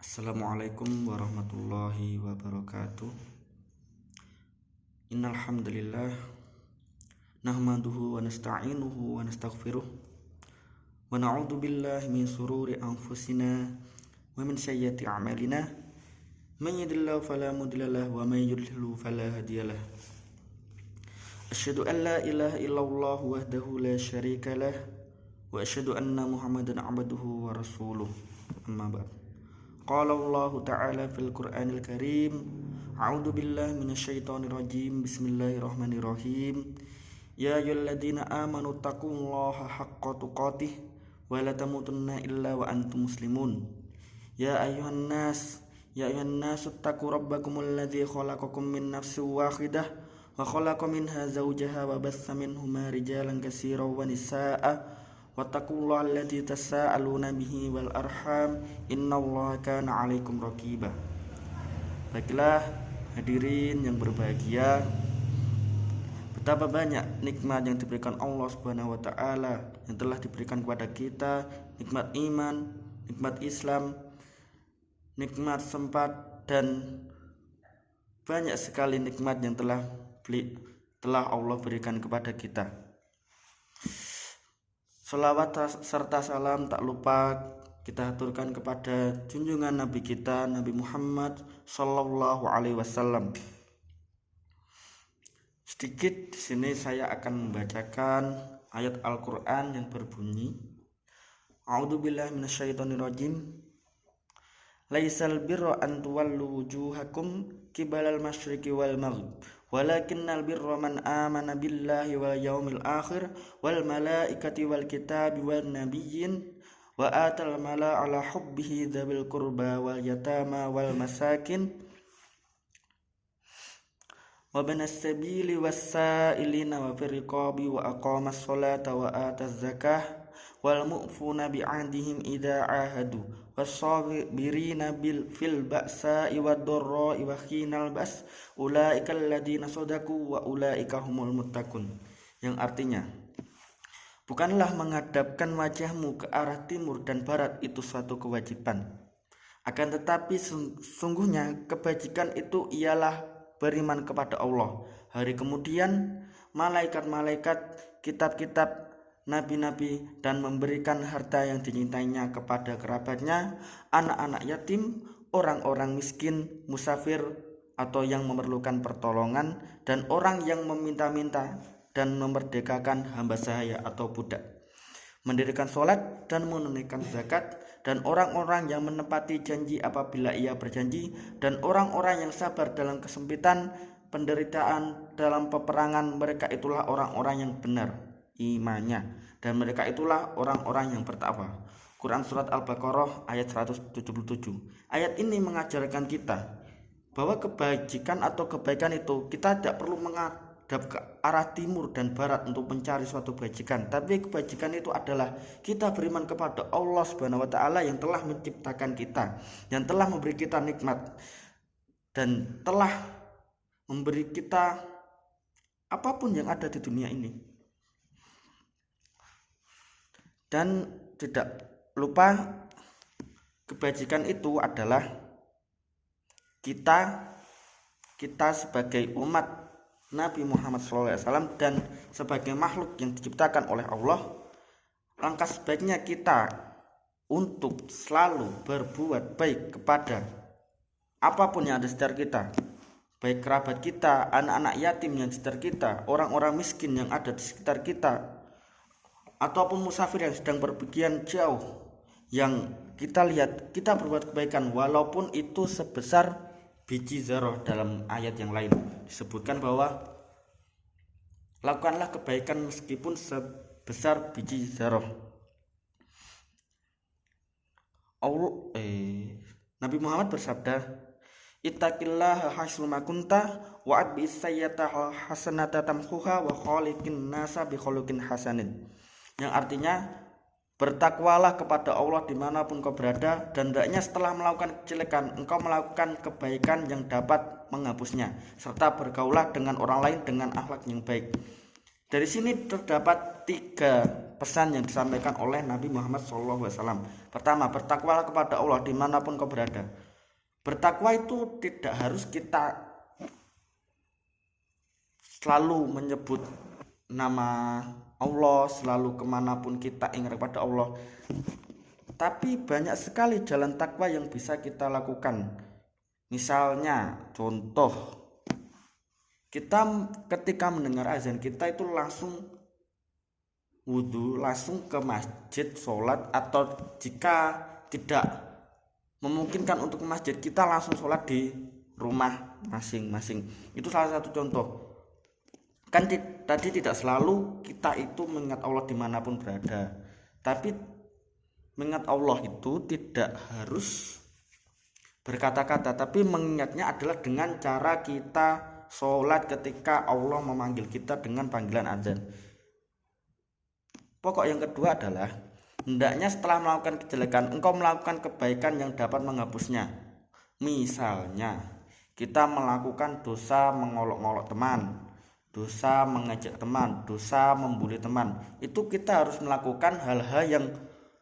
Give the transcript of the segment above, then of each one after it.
Assalamualaikum warahmatullahi wabarakatuh. Innal hamdalillah nahmaduhu wa nasta'inuhu wa nastaghfiruh wa na'udzu billahi min shururi anfusina wa min sayyiati a'malina. Man yahdihillahu fala mudilla lahu wa may yudlil fala hadiyalah. Asyhadu an la ilaha illallah wahdahu la syarika lah wa asyhadu anna Muhammadan 'abduhu wa rasuluh. Amma ba'd. Qala Allah Ta'ala fil Qur'anil Karim, A'udzu billahi minasyaitonir rajim. Bismillahirrahmanirrahim. Ya ayyuhalladzina amanu taqullaha haqqa tuqatih wa la tamutunna illa wa antum muslimun. Ya ayyuhan nas taqu rabbakumul ladzi khalaqakum min nafsin wahidah wa khalaqa minha zawjaha wa bassa minhuma rijalan katsiran wa nisaa'a wattaqullaha alladzi tasaaluna bihi wal arham innallaha kana 'alaikum raqiba. Baiklah hadirin yang berbahagia, betapa banyak nikmat yang diberikan Allah Subhanahu wa taala yang telah diberikan kepada kita, nikmat iman, nikmat Islam, nikmat sempat, dan banyak sekali nikmat yang telah Allah berikan kepada kita. Salawat serta salam tak lupa kita aturkan kepada junjungan Nabi kita, Nabi Muhammad Sallallahu Alaihi Wasallam. Sedikit di sini saya akan membacakan ayat Al-Quran yang berbunyi, A'udzu billahi minasyaitonir rajim. Laisal birra an tuwallu wujuhakum qibalal masyriqi wal maghrib walakinnal birra man amana billahi wal yaumil akhir wal malaikati wal kitabi wal nabiyyin wa atal mala ala hubbihi dzawil qurba wal yatama wal masakin wa banas sabili was sa'ilina wa fir riqabi wa aqamas salata wa ataz zakah wal mu'funa bi'ahdihim idza ahadu was-sabirina fil ba'sa'i wad-dharra'i wa hinal ba's ulaikal ladzina shadaqu wa ulaika humul muttaqun. Yang artinya, bukanlah menghadapkan wajahmu ke arah timur dan barat itu suatu kewajiban, akan tetapi sungguhnya kebajikan itu ialah beriman kepada Allah, hari kemudian, malaikat-malaikat, kitab-kitab, nabi-nabi, dan memberikan harta yang dicintainya kepada kerabatnya, anak-anak yatim, orang-orang miskin, musafir atau yang memerlukan pertolongan, dan orang yang meminta-minta dan memerdekakan hamba sahaya atau budak, mendirikan sholat dan menunaikan zakat, dan orang-orang yang menepati janji apabila ia berjanji, dan orang-orang yang sabar dalam kesempitan, penderitaan dalam peperangan. Mereka itulah orang-orang yang benar imannya, dan mereka itulah orang-orang yang bertakwa. Quran Surat Al-Baqarah ayat 177. Ayat ini mengajarkan kita bahwa kebajikan atau kebaikan itu kita tidak perlu menghadap ke arah timur dan barat untuk mencari suatu kebajikan, tapi kebajikan itu adalah kita beriman kepada Allah Subhanahu wa taala yang telah menciptakan kita, yang telah memberi kita nikmat, dan telah memberi kita apapun yang ada di dunia ini. Dan tidak lupa, kebajikan itu adalah kita sebagai umat Nabi Muhammad SAW dan sebagai makhluk yang diciptakan oleh Allah. Langkah sebaiknya kita untuk selalu berbuat baik kepada apapun yang ada di sekitar kita, baik kerabat kita, anak-anak yatim yang di sekitar kita, orang-orang miskin yang ada di sekitar kita, ataupun musafir yang sedang berpergian jauh, yang kita lihat kita berbuat kebaikan walaupun itu sebesar biji zarah. Dalam ayat yang lain disebutkan bahwa lakukanlah kebaikan meskipun sebesar biji zarah. Nabi Muhammad bersabda, Ittaqillaha haitsu ma kunta wa atbi'is sayyi'ata hasanata tamhuha wa khaliqin nasa bi khuluqin hasanin. Yang artinya, bertakwalah kepada Allah dimanapun kau berada, dan hendaknya setelah melakukan kejelekan engkau melakukan kebaikan yang dapat menghapusnya, serta bergaulah dengan orang lain dengan akhlak yang baik. Dari sini terdapat 3 pesan yang disampaikan oleh Nabi Muhammad SAW. Pertama, bertakwalah kepada Allah dimanapun kau berada. Bertakwa itu tidak harus kita selalu menyebut nama Allah, selalu kemanapun kita ingat kepada Allah. Tapi banyak sekali jalan takwa yang bisa kita lakukan. Misalnya, contoh, kita ketika mendengar azan, kita itu langsung wudhu, langsung ke masjid, sholat, atau jika tidak memungkinkan untuk ke masjid, kita langsung sholat di rumah masing-masing. Itu salah satu contoh. Kan tadi tidak selalu kita itu mengingat Allah dimanapun berada, tapi mengingat Allah itu tidak harus berkata-kata, tapi mengingatnya adalah dengan cara kita sholat ketika Allah memanggil kita dengan panggilan azan. Pokok yang kedua adalah hendaknya setelah melakukan kejelekan engkau melakukan kebaikan yang dapat menghapusnya. Misalnya kita melakukan dosa mengolok-olok teman, dosa mengejek teman, dosa membuli teman. Itu kita harus melakukan hal-hal yang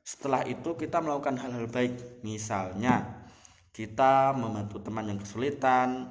setelah itu kita melakukan hal-hal baik. Misalnya kita membantu teman yang kesulitan,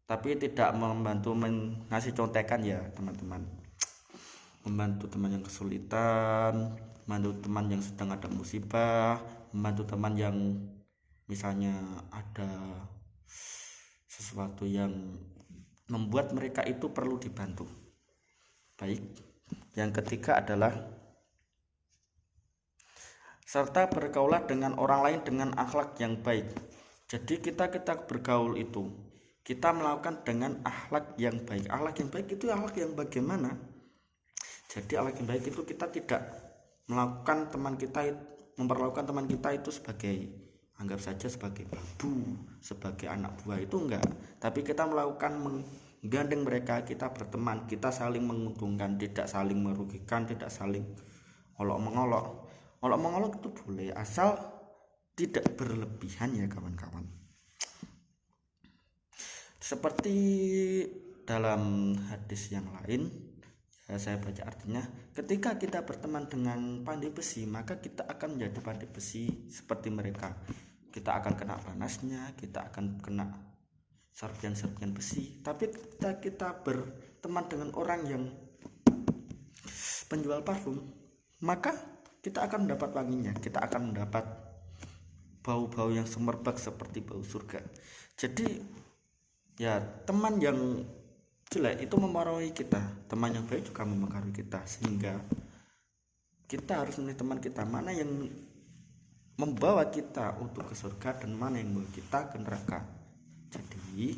tapi tidak membantu ngasih contekan ya teman-teman. Membantu teman yang kesulitan, membantu teman yang sedang ada musibah, membantu teman yang misalnya ada sesuatu yang membuat mereka itu perlu dibantu. Baik. Yang ketiga adalah serta bergaulah dengan orang lain dengan akhlak yang baik. Jadi kita bergaul itu kita melakukan dengan akhlak yang baik. Akhlak yang baik itu akhlak yang bagaimana? Jadi akhlak yang baik itu kita tidak memperlakukan teman kita itu sebagai, anggap saja sebagai babu, sebagai anak buah, itu enggak. Tapi kita melakukan menggandeng mereka, kita berteman, kita saling menguntungkan, tidak saling merugikan, tidak saling olok-mengolok. Olok-mengolok itu boleh asal tidak berlebihan ya kawan-kawan. Seperti dalam hadis yang lain, ya saya baca artinya, ketika kita berteman dengan pandai besi, maka kita akan menjadi pandai besi seperti mereka. Kita akan kena panasnya, kita akan kena serpihan-serpihan besi. Tapi ketika kita berteman dengan orang yang penjual parfum, maka kita akan mendapat wanginya, kita akan mendapat bau-bau yang semerbak seperti bau surga. Jadi ya teman yang jelek itu mempengaruhi kita, teman yang baik juga mempengaruhi kita, sehingga kita harus memilih teman kita mana yang membawa kita untuk ke surga dan mana yang membawa kita ke neraka. Jadi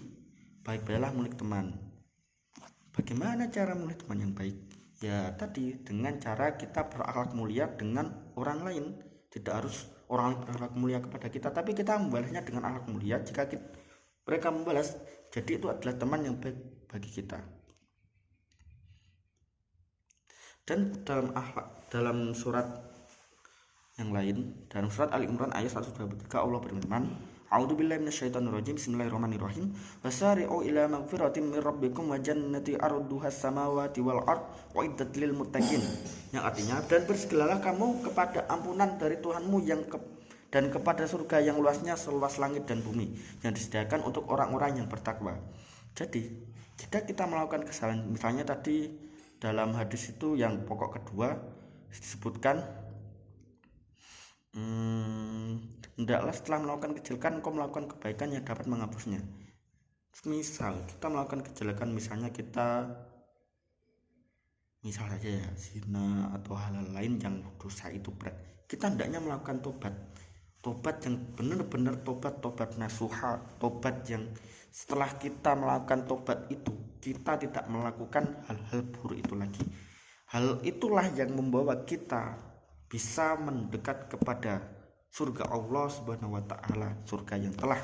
baik-baiklah memilih teman. Bagaimana cara memilih teman yang baik? Ya tadi, dengan cara kita berakhlak mulia dengan orang lain. Tidak harus orang lain berakhlak mulia kepada kita, tapi kita membalasnya dengan akhlak mulia. Jika mereka membalas, jadi itu adalah teman yang baik bagi kita. Dan dalam surat yang lain, dalam surat Ali Imran ayat 123, Allah berfirman, A'udzubillahi minasyaitonirrajim. Bismillahirrahmanirrahim. Wasari'u ila magfiratin min rabbikum wa jannati arduhas samawati wal ard uiddat lil muttaqin. Yang artinya, dan bersegeralah kamu kepada ampunan dari Tuhanmu dan kepada surga yang luasnya seluas langit dan bumi, yang disediakan untuk orang-orang yang bertakwa. Jadi, jika kita melakukan kesalahan, misalnya tadi dalam hadis itu yang pokok kedua disebutkan, hendaklah setelah melakukan kejelekan engkau melakukan kebaikan yang dapat menghapusnya. Misal kita melakukan kejelekan, misalnya misal saja ya zina atau hal-hal lain yang dosa itu berat, kita hendaknya melakukan tobat yang benar-benar tobat nasuha, tobat yang setelah kita melakukan tobat itu kita tidak melakukan hal-hal buruk itu lagi. Hal itulah yang membawa kita bisa mendekat kepada surga Allah Subhanahu wa taala, surga yang telah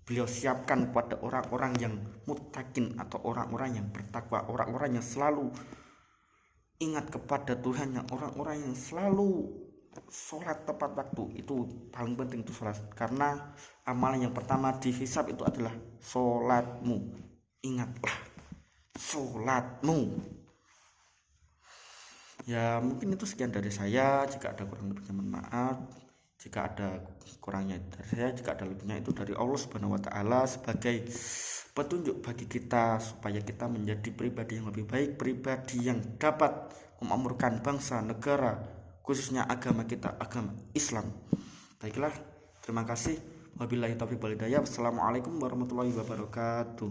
Beliau siapkan kepada orang-orang yang muttaqin atau orang-orang yang bertakwa, orang-orang yang selalu ingat kepada Tuhan, yang orang-orang yang selalu sholat tepat waktu. Itu paling penting itu sholat, karena amalan yang pertama dihisab itu adalah sholatmu. Ingatlah sholatmu. Ya mungkin itu sekian dari saya. Jika ada kurang lebihnya mohon maaf. Jika ada kurangnya dari saya, jika ada lebihnya itu dari Allah Subhanahu wa taala sebagai petunjuk bagi kita supaya kita menjadi pribadi yang lebih baik, pribadi yang dapat memakmurkan bangsa, negara, khususnya agama kita, agama Islam. Baiklah, terima kasih. Wabillahi taufiq wal hidayah. Wassalamualaikum warahmatullahi wabarakatuh.